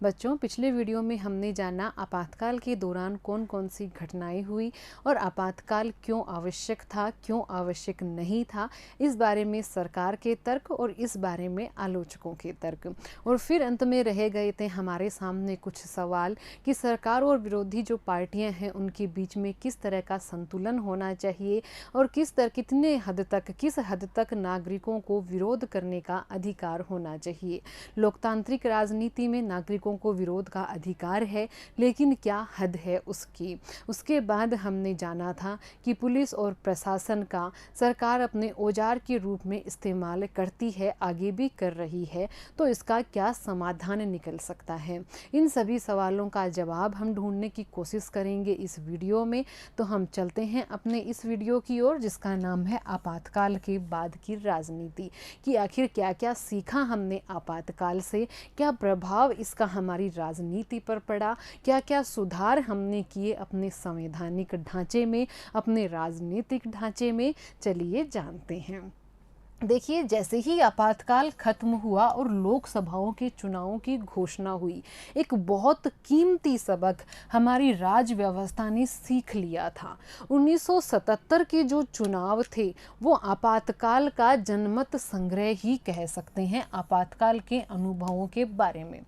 बच्चों, पिछले वीडियो में हमने जाना आपातकाल के दौरान कौन कौन सी घटनाएं हुई और आपातकाल क्यों आवश्यक था, क्यों आवश्यक नहीं था। इस बारे में सरकार के तर्क और इस बारे में आलोचकों के तर्क। और फिर अंत में रह गए थे हमारे सामने कुछ सवाल कि सरकार और विरोधी जो पार्टियां हैं उनके बीच में किस तरह का संतुलन होना चाहिए और किस हद तक नागरिकों को विरोध करने का अधिकार होना चाहिए। लोकतांत्रिक राजनीति में नागरिकों को विरोध का अधिकार है, लेकिन क्या हद है उसकी। उसके बाद हमने जाना था कि पुलिस और प्रशासन का सरकार अपने औजार के रूप में इस्तेमाल करती है, आगे भी कर रही है, तो इसका क्या समाधान निकल सकता है। इन सभी सवालों का जवाब हम ढूंढने की कोशिश करेंगे इस वीडियो में। तो हम चलते हैं अपने इस वीडियो की ओर, जिसका नाम है आपातकाल के बाद की राजनीति, कि आखिर क्या क्या सीखा हमने आपातकाल से, क्या प्रभाव इसका हमारी राजनीति पर पड़ा, क्या क्या सुधार हमने किए अपने संवैधानिक ढांचे में, अपने राजनीतिक ढांचे में। चलिए जानते हैं। देखिए, जैसे ही आपातकाल खत्म हुआ और लोकसभाओं के चुनावों की घोषणा हुई, एक बहुत कीमती सबक हमारी राज व्यवस्था ने सीख लिया था। 1977 के जो चुनाव थे वो आपातकाल का जनमत संग्रह ही कह सकते हैं। आपातकाल के अनुभवों के बारे में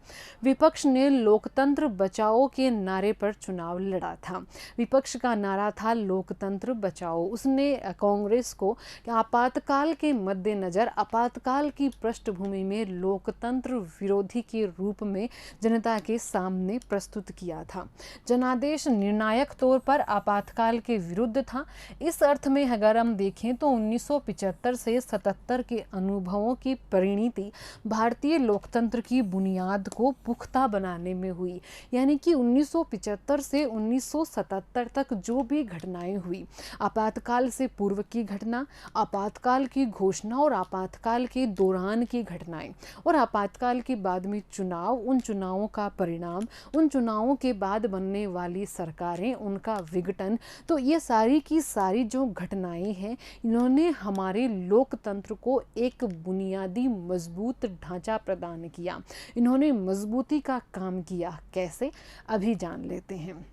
विपक्ष ने लोकतंत्र बचाओ के नारे पर चुनाव लड़ा था। विपक्ष का नारा था लोकतंत्र बचाओ। उसने कांग्रेस को आपातकाल के मद्देनजर आपातकाल की पृष्ठभूमि में लोकतंत्र विरोधी के रूप में जनता के सामने प्रस्तुत किया था। जनादेश निर्णायक तौर पर आपातकाल के विरुद्ध था। इस अर्थ में अगर हम देखें तो 1975 से 77 के अनुभवों की परिणति भारतीय लोकतंत्र की बुनियाद को पुख्ता बनाने में हुई। यानी कि 1975 से 1977 तक जो भी घटनाएं हुई, आपातकाल से पूर्व की घटना, आपातकाल की घोषणा और आपातकाल के दौरान की घटनाएं, और आपातकाल के बाद में चुनाव, उन चुनावों का परिणाम, उन चुनावों के बाद बनने वाली सरकारें, उनका विघटन, तो ये सारी की सारी जो घटनाएं हैं, इन्होंने हमारे लोकतंत्र को एक बुनियादी मजबूत ढांचा प्रदान किया। इन्होंने मजबूती का काम किया। कैसे, अभी जान लेते हैं।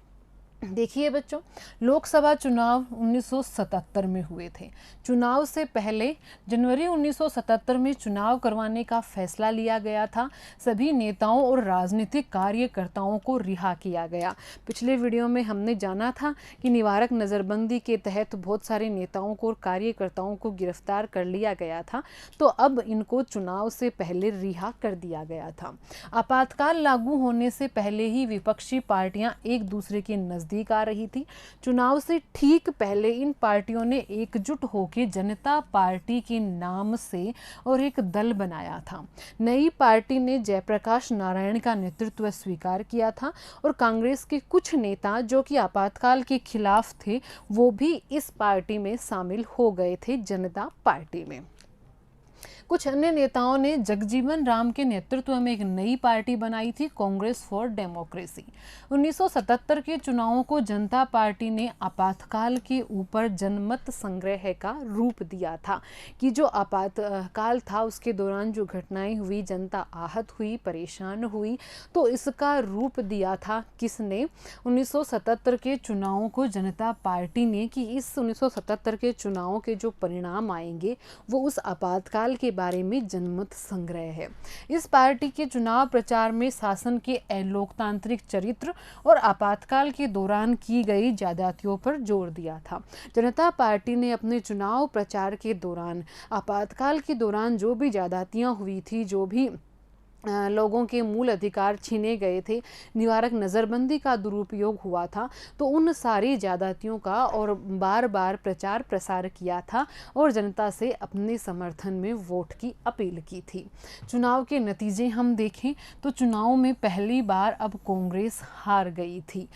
देखिए बच्चों, लोकसभा चुनाव 1977 में हुए थे। चुनाव से पहले जनवरी 1977 में चुनाव करवाने का फैसला लिया गया था। सभी नेताओं और राजनीतिक कार्यकर्ताओं को रिहा किया गया। पिछले वीडियो में हमने जाना था कि निवारक नज़रबंदी के तहत बहुत सारे नेताओं को और कार्यकर्ताओं को गिरफ्तार कर लिया गया था, तो अब इनको चुनाव से पहले रिहा कर दिया गया था। आपातकाल लागू होने से पहले ही विपक्षी पार्टियां एक दूसरे के नजदीक आ रही थी। चुनाव से ठीक पहले इन पार्टियों ने एकजुट होकर जनता पार्टी के नाम से और एक दल बनाया था। नई पार्टी ने जयप्रकाश नारायण का नेतृत्व स्वीकार किया था और कांग्रेस के कुछ नेता जो कि आपातकाल के खिलाफ थे, वो भी इस पार्टी में शामिल हो गए थे, जनता पार्टी में। कुछ अन्य नेताओं ने जगजीवन राम के नेतृत्व में एक नई पार्टी बनाई थी, कांग्रेस फॉर डेमोक्रेसी। 1977 के चुनावों को जनता पार्टी ने आपातकाल के ऊपर जनमत संग्रह का रूप दिया था कि जो आपातकाल था उसके दौरान जो घटनाएं हुई, जनता आहत हुई, परेशान हुई, तो इसका रूप दिया था किसने? 1977 के चुनावों को जनता पार्टी ने, कि इस 1977 के चुनावों के जो परिणाम आएंगे वो उस आपातकाल के बारे में जनमत संग्रह है। इस पार्टी के चुनाव प्रचार में शासन के अलोकतांत्रिक चरित्र और आपातकाल के दौरान की गई ज्यादतियों पर जोर दिया था। जनता पार्टी ने अपने चुनाव प्रचार के दौरान आपातकाल के दौरान जो भी ज्यादतियां हुई थी, जो भी लोगों के मूल अधिकार छीने गए थे, निवारक नज़रबंदी का दुरुपयोग हुआ था, तो उन सारी ज्यादतियों का और बार बार प्रचार प्रसार किया था और जनता से अपने समर्थन में वोट की अपील की थी। चुनाव के नतीजे हम देखें तो चुनाव में पहली बार अब कांग्रेस हार गई थी।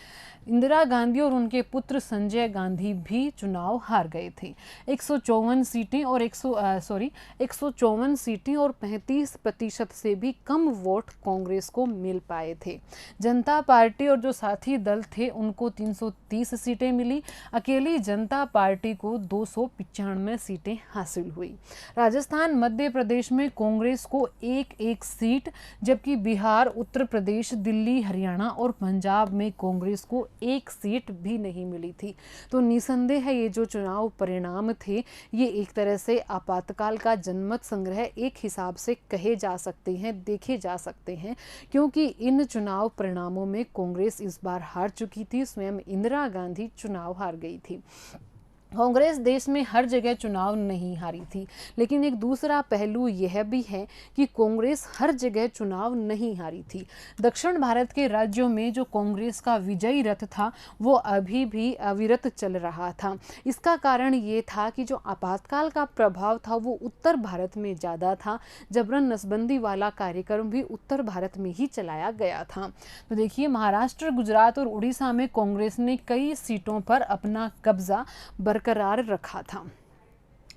इंदिरा गांधी और उनके पुत्र संजय गांधी भी चुनाव हार गए थे। 154 सीटें और 154 सीटें और 35% से भी कम कम वोट कांग्रेस को मिल पाए थे। जनता पार्टी और जो साथी दल थे उनको 330 सीटें मिली, अकेली जनता पार्टी को 295 सीटें हासिल हुई। राजस्थान, मध्य प्रदेश में कांग्रेस को एक एक सीट, जबकि बिहार, उत्तर प्रदेश, दिल्ली, हरियाणा और पंजाब में कांग्रेस को एक सीट भी नहीं मिली थी। तो निसंदेह है ये जो चुनाव परिणाम थे ये एक तरह से आपातकाल का जनमत संग्रह एक हिसाब से कहे जा सकते हैं, देखे जा सकते हैं, क्योंकि इन चुनाव परिणामों में कांग्रेस इस बार हार चुकी थी। स्वयं इंदिरा गांधी चुनाव हार गई थी। कांग्रेस देश में हर जगह चुनाव नहीं हारी थी, लेकिन एक दूसरा पहलू यह भी है कि कांग्रेस हर जगह चुनाव नहीं हारी थी। दक्षिण भारत के राज्यों में जो कांग्रेस का विजयी रथ था वो अभी भी अविरत चल रहा था। इसका कारण ये था कि जो आपातकाल का प्रभाव था वो उत्तर भारत में ज़्यादा था। जबरन नसबंदी वाला कार्यक्रम भी उत्तर भारत में ही चलाया गया था। तो देखिए, महाराष्ट्र, गुजरात और उड़ीसा में कांग्रेस ने कई सीटों पर अपना कब्जा बरकरार रखा था।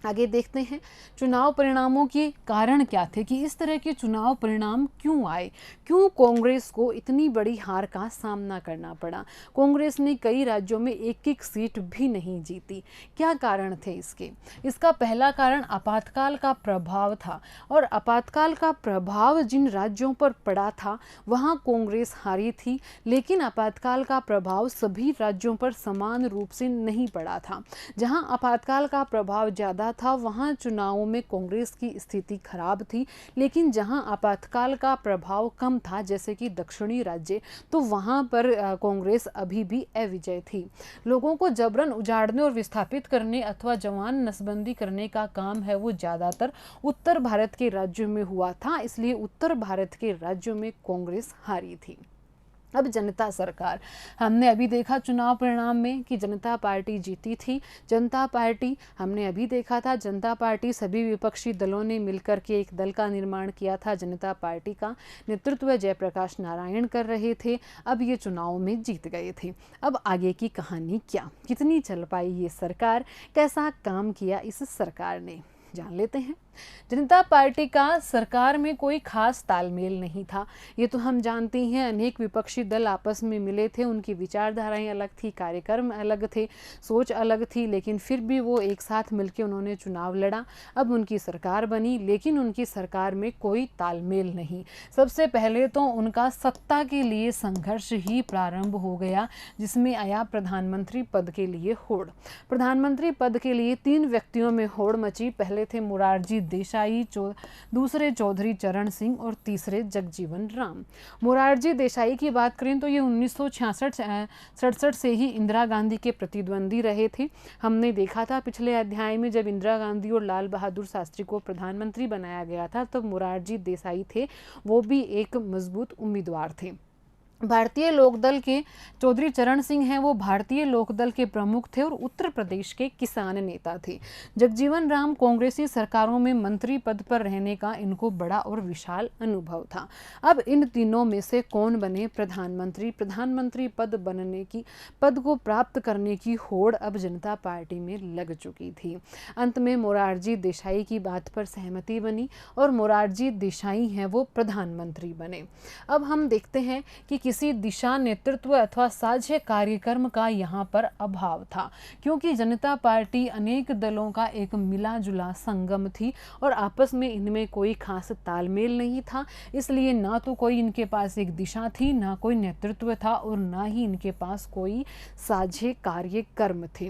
आगे देखते हैं चुनाव परिणामों के कारण क्या थे, कि इस तरह के चुनाव परिणाम क्यों आए, क्यों कांग्रेस को इतनी बड़ी हार का सामना करना पड़ा। कांग्रेस ने कई राज्यों में एक एक सीट भी नहीं जीती। क्या कारण थे इसके? इसका पहला कारण आपातकाल का प्रभाव था, और आपातकाल का प्रभाव जिन राज्यों पर पड़ा था वहाँ कांग्रेस हारी थी, लेकिन आपातकाल का प्रभाव सभी राज्यों पर समान रूप से नहीं पड़ा था। जहाँ आपातकाल का प्रभाव ज़्यादा था वहां चुनावों में कांग्रेस की स्थिति खराब थी, लेकिन जहां आपातकाल का प्रभाव कम था, जैसे कि दक्षिणी राज्य, तो वहां पर कांग्रेस अभी भी अविजय थी। लोगों को जबरन उजाड़ने और विस्थापित करने अथवा जवान नसबंदी करने का काम है वो ज़्यादातर उत्तर भारत के राज्यों में हुआ था, इसलिए उत्तर भारत के राज्यों में कांग्रेस हारी थी। अब जनता सरकार, हमने अभी देखा चुनाव परिणाम में कि जनता पार्टी जीती थी। जनता पार्टी, हमने अभी देखा था, जनता पार्टी सभी विपक्षी दलों ने मिलकर के एक दल का निर्माण किया था। जनता पार्टी का नेतृत्व जयप्रकाश नारायण कर रहे थे। अब ये चुनाव में जीत गए थे। अब आगे की कहानी क्या, कितनी चल पाई ये सरकार, कैसा काम किया इस सरकार ने, जान लेते हैं। जनता पार्टी का सरकार में कोई खास तालमेल नहीं था, ये तो हम जानते हैं। अनेक विपक्षी दल आपस में मिले थे, उनकी विचारधाराएं अलग थी, कार्यक्रम अलग थे, सोच अलग थी, लेकिन फिर भी वो एक साथ मिलकर उन्होंने चुनाव लड़ा। अब उनकी सरकार बनी, लेकिन उनकी सरकार में कोई तालमेल नहीं। सबसे पहले तो उनका सत्ता के लिए संघर्ष ही प्रारंभ हो गया, जिसमें आया प्रधानमंत्री पद के लिए होड़। प्रधानमंत्री पद के लिए 3 व्यक्तियों में होड़ मची। पहले थे मोरारजी देसाई, दूसरे चौधरी चरण सिंह और तीसरे जगजीवन राम। मोरारजी देसाई की बात करें तो ये 1966-67 से ही इंदिरा गांधी के प्रतिद्वंदी रहे थे। हमने देखा था पिछले अध्याय में, जब इंदिरा गांधी और लाल बहादुर शास्त्री को प्रधानमंत्री बनाया गया था तब मोरारजी देसाई थे, वो भी एक मजबूत उम्मीदवार थे। भारतीय लोकदल के चौधरी चरण सिंह हैं, वो भारतीय लोकदल के प्रमुख थे और उत्तर प्रदेश के किसान नेता थे। जगजीवन राम कांग्रेसी सरकारों में मंत्री पद पर रहने का इनको बड़ा और विशाल अनुभव था। अब इन तीनों में से कौन बने प्रधानमंत्री? प्रधानमंत्री पद को प्राप्त करने की होड़ अब जनता पार्टी में लग चुकी थी। अंत में मोरारजी देसाई की बात पर सहमति बनी और मोरारजी देसाई हैं वो प्रधानमंत्री बने। अब हम देखते हैं कि किसी दिशा, नेतृत्व अथवा साझे कार्यक्रम का यहाँ पर अभाव था, क्योंकि जनता पार्टी अनेक दलों का एक मिला जुला संगम थी और आपस में इनमें कोई खास तालमेल नहीं था। इसलिए ना तो कोई इनके पास एक दिशा थी, ना कोई नेतृत्व था और ना ही इनके पास कोई साझे कार्यक्रम थे।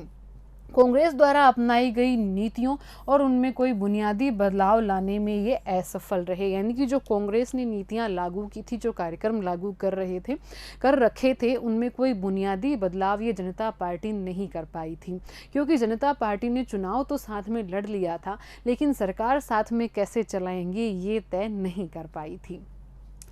कांग्रेस द्वारा अपनाई गई नीतियों और उनमें कोई बुनियादी बदलाव लाने में ये असफल रहे। यानी कि जो कांग्रेस ने नीतियां लागू की थी, जो कार्यक्रम लागू कर रखे थे, उनमें कोई बुनियादी बदलाव ये जनता पार्टी नहीं कर पाई थी, क्योंकि जनता पार्टी ने चुनाव तो साथ में लड़ लिया था, लेकिन सरकार साथ में कैसे चलाएंगे ये तय नहीं कर पाई थी।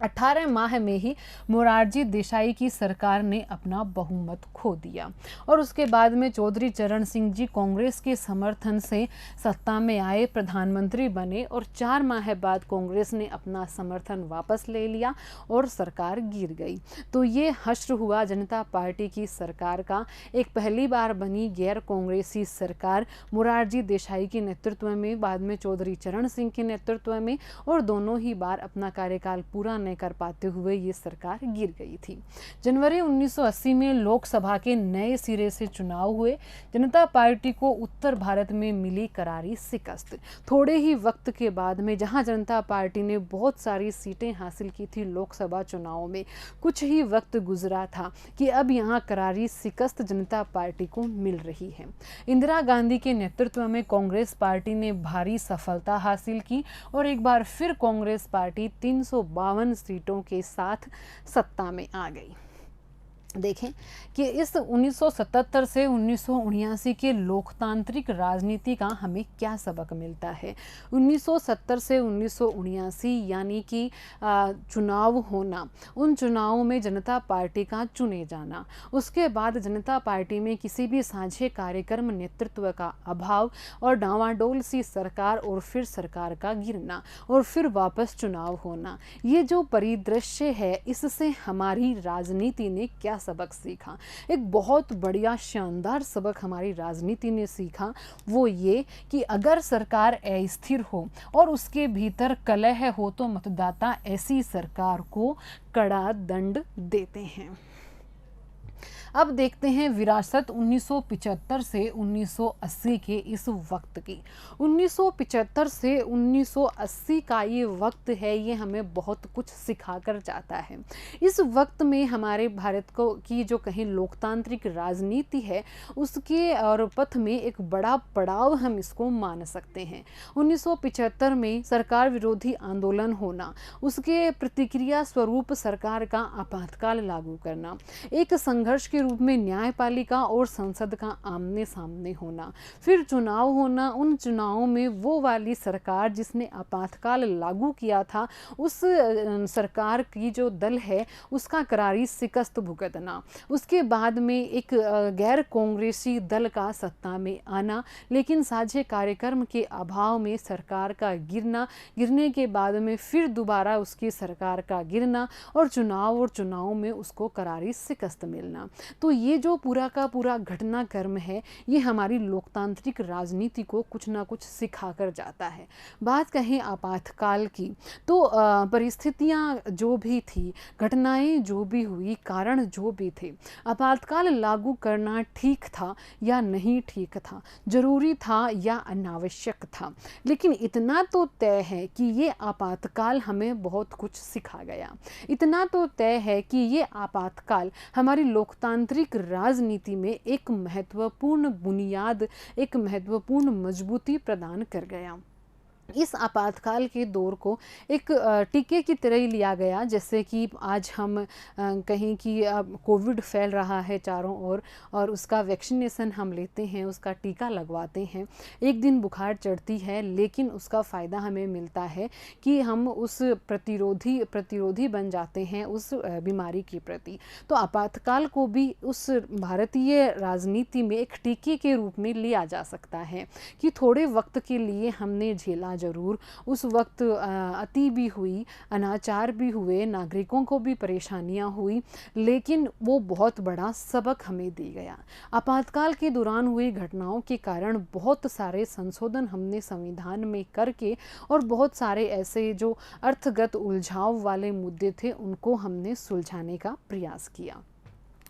18 माह में ही मोरारजी देसाई की सरकार ने अपना बहुमत खो दिया और उसके बाद में चौधरी चरण सिंह जी कांग्रेस के समर्थन से सत्ता में आए, प्रधानमंत्री बने और 4 माह बाद कांग्रेस ने अपना समर्थन वापस ले लिया और सरकार गिर गई। तो ये हश्र हुआ जनता पार्टी की सरकार का। एक पहली बार बनी गैर कांग्रेसी सरकार मोरारजी देसाई के नेतृत्व में, बाद में चौधरी चरण सिंह के नेतृत्व में, और दोनों ही बार अपना कार्यकाल पूरा नहीं कर पाते हुए ये सरकार गिर गई थी। जनवरी 1980 में लोकसभा के नए सिरे से चुनाव हुए। जनता पार्टी को उत्तर भारत में मिली करारी शिकस्त। थोड़े ही वक्त के बाद में जहां जनता पार्टी ने बहुत सारी सीटें हासिल की थी लोकसभा चुनाव में, कुछ ही वक्त गुजरा था कि अब यहां करारी शिकस्त जनता पार्टी को मिल रही है। इंदिरा गांधी के नेतृत्व में कांग्रेस पार्टी ने भारी सफलता हासिल की और एक बार फिर कांग्रेस पार्टी 352 सीटों के साथ सत्ता में आ गई। देखें कि इस 1977 से 1979 के लोकतांत्रिक राजनीति का हमें क्या सबक मिलता है। 1970 से 1979 यानी कि चुनाव होना, उन चुनावों में जनता पार्टी का चुने जाना, उसके बाद जनता पार्टी में किसी भी साझे कार्यक्रम नेतृत्व का अभाव और डांवाडोल सी सरकार और फिर सरकार का गिरना और फिर वापस चुनाव होना, ये जो परिदृश्य है इससे हमारी राजनीति ने क्या सबक सीखा। एक बहुत बढ़िया शानदार सबक हमारी राजनीति ने सीखा, वो ये कि अगर सरकार अस्थिर हो और उसके भीतर कलह हो तो मतदाता ऐसी सरकार को कड़ा दंड देते हैं। अब देखते हैं विरासत 1975 से 1980 के इस वक्त की। 1975 से 1980 का ये वक्त है, ये हमें बहुत कुछ सिखा कर जाता है। इस वक्त में हमारे भारत को की जो कहीं लोकतांत्रिक राजनीति है उसके और पथ में एक बड़ा पड़ाव हम इसको मान सकते हैं। 1975 में सरकार विरोधी आंदोलन होना, उसके प्रतिक्रिया स्वरूप सरकार का आपातकाल लागू करना, एक संघर्ष के रूप में न्यायपालिका और संसद का आमने सामने होना, फिर चुनाव होना, उन चुनावों में वो वाली सरकार जिसने आपातकाल लागू किया था उस सरकार की जो दल है उसका करारी शिकस्त भुगतना, उसके बाद में एक गैर कांग्रेसी दल का सत्ता में आना, लेकिन साझे कार्यक्रम के अभाव में सरकार का गिरना, गिरने के बाद में फिर दोबारा उसकी सरकार का गिरना और चुनाव में उसको करारी शिकस्त मिलना। तो ये जो पूरा का पूरा घटनाक्रम है ये हमारी लोकतांत्रिक राजनीति को कुछ ना कुछ सिखा कर जाता है। बात कहें आपातकाल की तो परिस्थितियाँ जो भी थी, घटनाएं जो भी हुई, कारण जो भी थे, आपातकाल लागू करना ठीक था या नहीं ठीक था, जरूरी था या अनावश्यक था, लेकिन इतना तो तय है कि ये आपातकाल हमें बहुत कुछ सिखा गया। इतना तो तय है कि ये आपातकाल हमारी लोकतांत्रिक राजनीति में एक महत्वपूर्ण बुनियाद, एक महत्वपूर्ण मजबूती प्रदान कर गया। इस आपातकाल के दौर को एक टीके की तरह ही लिया गया, जैसे कि आज हम कहें कि कोविड फैल रहा है चारों ओर और उसका वैक्सीनेशन हम लेते हैं, उसका टीका लगवाते हैं, एक दिन बुखार चढ़ती है लेकिन उसका फ़ायदा हमें मिलता है कि हम उस प्रतिरोधी बन जाते हैं उस बीमारी के प्रति। तो आपातकाल को भी उस भारतीय राजनीति में एक टीके के रूप में लिया जा सकता है कि थोड़े वक्त के लिए हमने झेला जरूर, उस वक्त अति भी हुई, अनाचार भी हुए, नागरिकों को भी परेशानियां हुई, लेकिन वो बहुत बड़ा सबक हमें दी गया। आपातकाल के दौरान हुई घटनाओं के कारण बहुत सारे संशोधन हमने संविधान में करके और बहुत सारे ऐसे जो अर्थगत उलझाव वाले मुद्दे थे उनको हमने सुलझाने का प्रयास किया।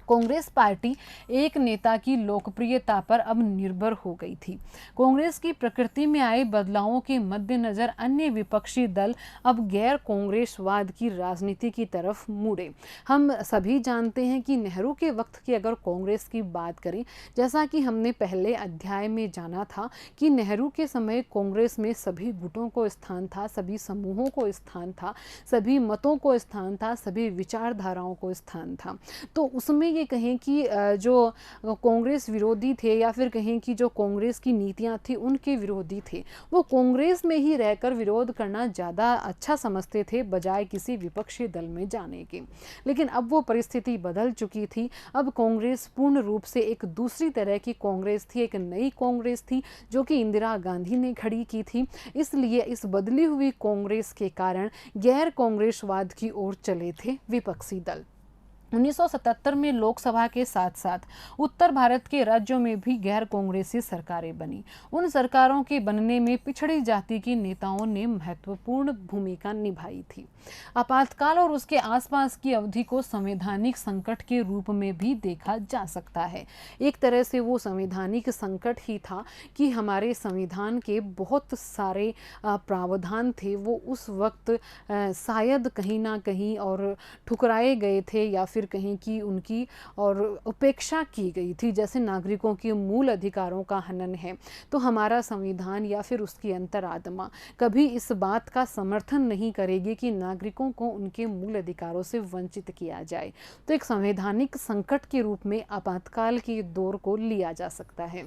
कांग्रेस पार्टी एक नेता की लोकप्रियता पर अब निर्भर हो गई थी। कांग्रेस की प्रकृति में आए बदलावों के मद्देनजर अन्य विपक्षी दल अब गैर कांग्रेसवाद की राजनीति की तरफ मुड़े। हम सभी जानते हैं कि नेहरू के वक्त की अगर कांग्रेस की बात करें, जैसा कि हमने पहले अध्याय में जाना था कि नेहरू के समय कांग्रेस में सभी गुटों को स्थान था, सभी समूहों को स्थान था, सभी मतों को स्थान था, सभी विचारधाराओं को स्थान था। तो उसमें ये कहें कि जो कांग्रेस विरोधी थे या फिर कहें कि जो कांग्रेस की नीतियां थी उनके विरोधी थे, वो कांग्रेस में ही रहकर विरोध करना ज़्यादा अच्छा समझते थे बजाय किसी विपक्षी दल में जाने के। लेकिन अब वो परिस्थिति बदल चुकी थी। अब कांग्रेस पूर्ण रूप से एक दूसरी तरह की कांग्रेस थी, एक नई कांग्रेस थी जो कि इंदिरा गांधी ने खड़ी की थी। इसलिए इस बदली हुई कांग्रेस के कारण गैर कांग्रेसवाद की ओर चले थे विपक्षी दल। 1977 में लोकसभा के साथ साथ उत्तर भारत के राज्यों में भी गैर कांग्रेसी सरकारें बनी। उन सरकारों के बनने में पिछड़ी जाति के नेताओं ने महत्वपूर्ण भूमिका निभाई थी। आपातकाल और उसके आसपास की अवधि को संवैधानिक संकट के रूप में भी देखा जा सकता है। एक तरह से वो संवैधानिक संकट ही था कि हमारे संविधान के बहुत सारे प्रावधान थे, वो उस वक्त शायद कहीं ना कहीं और ठुकराए गए थे या फिर कहीं कि उनकी और उपेक्षा की गई थी। जैसे नागरिकों के मूल अधिकारों का हनन है, तो हमारा संविधान या फिर उसकी अंतरात्मा कभी इस बात का समर्थन नहीं करेगी कि नागरिकों को उनके मूल अधिकारों से वंचित किया जाए। तो एक संवैधानिक संकट के रूप में आपातकाल के दौर को लिया जा सकता है।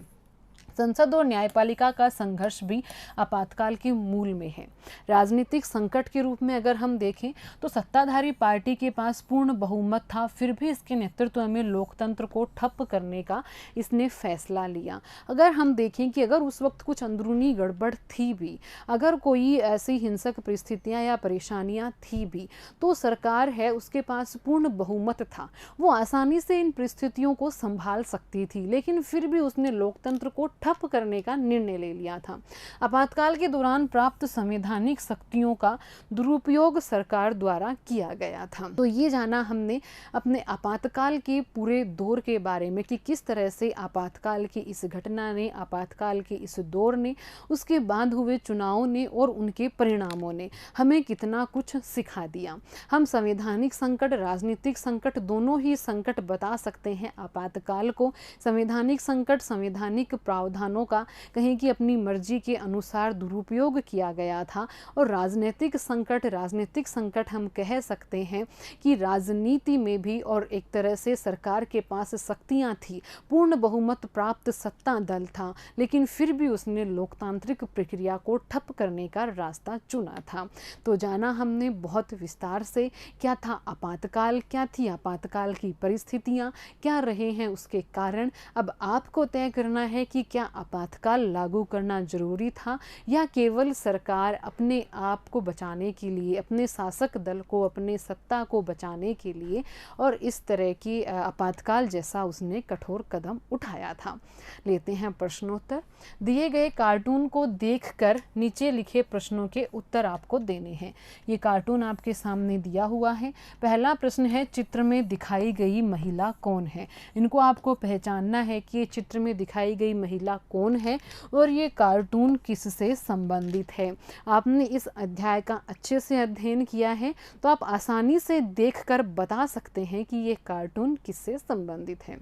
संसद और न्यायपालिका का संघर्ष भी आपातकाल के मूल में है। राजनीतिक संकट के रूप में अगर हम देखें तो सत्ताधारी पार्टी के पास पूर्ण बहुमत था, फिर भी इसके नेतृत्व में लोकतंत्र को ठप करने का इसने फैसला लिया। अगर हम देखें कि अगर उस वक्त कुछ अंदरूनी गड़बड़ थी भी, अगर कोई ऐसी हिंसक परिस्थितियां या परेशानियां थी भी, तो सरकार है उसके पास पूर्ण बहुमत था, वो आसानी से इन परिस्थितियों को संभाल सकती थी। लेकिन फिर भी उसने लोकतंत्र को ठप करने का निर्णय ले लिया था। आपातकाल के दौरान प्राप्त संवैधानिक शक्तियों का दुरुपयोग सरकार द्वारा किया गया था। तो ये जाना हमने अपने आपातकाल के पूरे दौर के बारे में कि किस तरह से आपातकाल की इस घटना ने, आपातकाल के इस दौर ने, उसके बाद हुए चुनावों ने और उनके परिणामों ने हमें कितना कुछ सिखा दिया। हम संवैधानिक संकट, राजनीतिक संकट, दोनों ही संकट बता सकते हैं आपातकाल को। संवैधानिक संकट, संवैधानिक प्रावधानों का कहीं कि अपनी मर्जी के अनुसार दुरुपयोग किया गया था, और राजनीतिक संकट हम कह सकते हैं कि राजनीति में भी और एक तरह से सरकार के पास शक्तियां थी, पूर्ण बहुमत प्राप्त सत्ता दल था, लेकिन फिर भी उसने लोकतांत्रिक प्रक्रिया को ठप करने का रास्ता चुना था। तो जाना हमने बहुत विस्तार से क्या था आपातकाल, क्या थी आपातकाल की परिस्थितियां, क्या रहे हैं उसके कारण। अब आपको तय करना है कि क्या आपातकाल लागू करना जरूरी था या केवल सरकार अपने आप को बचाने के लिए, अपने शासक दल को, अपने सत्ता को बचाने के लिए और इस तरह की आपातकाल जैसा उसने कठोर कदम उठाया था। लेते हैं प्रश्नोत्तर। दिए गए कार्टून को देखकर नीचे लिखे प्रश्नों के उत्तर आपको देने हैं। ये कार्टून आपके सामने दिया हुआ है। पहला प्रश्न है, चित्र में दिखाई गई महिला कौन है। इनको आपको पहचानना है कि ये चित्र में दिखाई गई महिला कौन है और ये कार्टून किससे संबंधित है। आपने इस अध्याय का अच्छे से अध्ययन किया है तो आप आसानी से देखकर बता सकते हैं कि ये कार्टून किससे संबंधित है।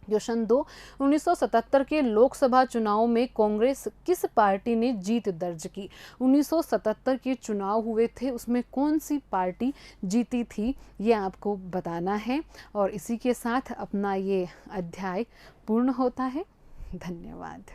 क्वेश्चन 2, 1977 के लोकसभा चुनाव में कांग्रेस किस पार्टी ने जीत दर्ज की। 1977 के चुनाव हुए थे, उसमें कौन सी पार्टी जीती थी, ये आपको बताना है। और इसी के साथ अपना ये अध्याय पूर्ण होता है। धन्यवाद।